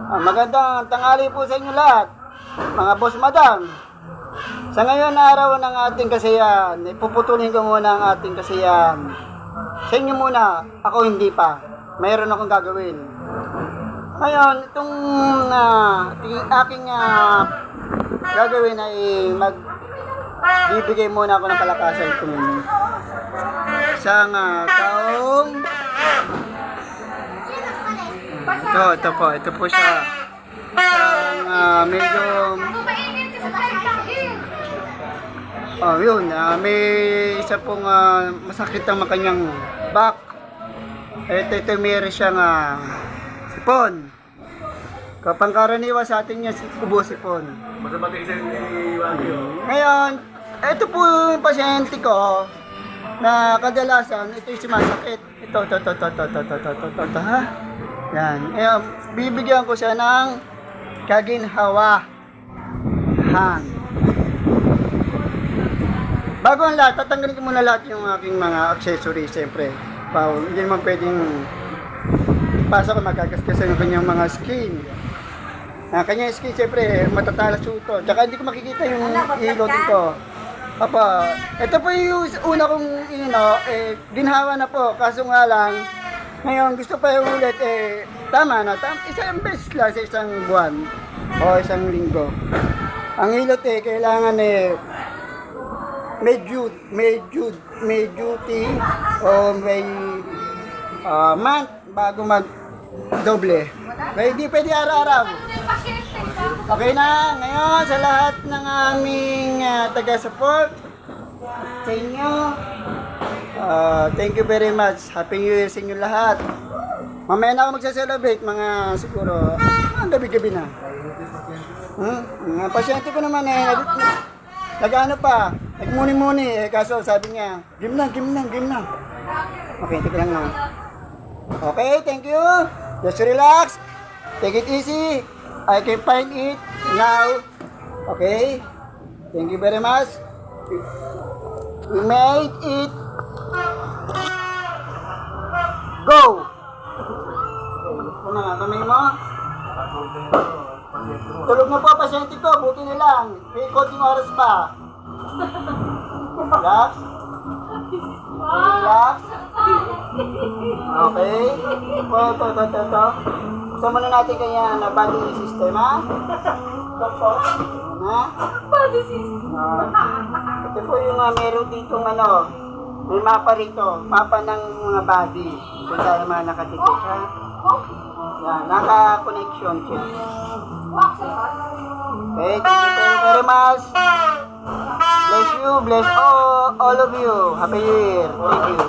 Magandang tanghali po sa inyo lahat, mga boss madam. Sa ngayon na araw ng ating kasiyahan, ipuputulin ko muna ang ating kasiyahan. Sa inyo muna, ako hindi pa. Mayroon akong gagawin. Ngayon, itong aking gagawin ay bibigay muna ako ng palakasan itong isang taong ito po siya. Medyo may isa pong masakit ang kanyang back. Ito meron siyang sipon. Kapangkaraniwan sa atin niya ubo sipon. Ngayon, ito po yung pasyente ko na kadalasan ito'y sumasakit. Ito ha. Yan. Bibigyan ko siya ng kaginhawahan. Bago ang lahat, tatanggalin ko muna lahat yung aking mga accessories, siyempre. Hindi naman pwedeng ipasa ko magkakaskasan yung kanyang mga skin. Kanyang skin, siyempre, matatalas ito. Tsaka hindi ko makikita yung ilo dito. Papa, ito po yung una kong ginhawa na po. Kaso nga lang, ngayon gusto pa yung ulit, tama na. Isang beses lang sa isang buwan o isang linggo. Ang hilot kailangan may duty o may month bago mag-doble. Kaya hindi pwede araw-araw. Okay na, ngayon sa lahat ng aming taga-support sa inyo, thank you very much. Happy New Year sa inyo lahat. Mamaya na ako magsa-celebrate, mga siguro, ang gabi-gabi na. Mga pasyente ko naman nag-ano pa, nagmuni-muni, kaso sabi niya, game na. Okay, tika lang na. Okay, thank you. Just relax. Take it easy. I can find it now. Okay? Thank you very much. We made it. Go! Ano nga, kamay mo? Tulog na po, pasyente ko. Buti na lang. May konting oras pa. Relax. Relax. Okay. Ito. Gusto muna natin kaya na body system, ha? Ito po. Body system. Ito po yung meron dito may mapa rito. Mapa ng mga body. Kung saan naman nakadikit, ha? Yan, naka-connection siya. Okay, thank you very much. Bless you, bless all of you. Happy New Year. Thank you.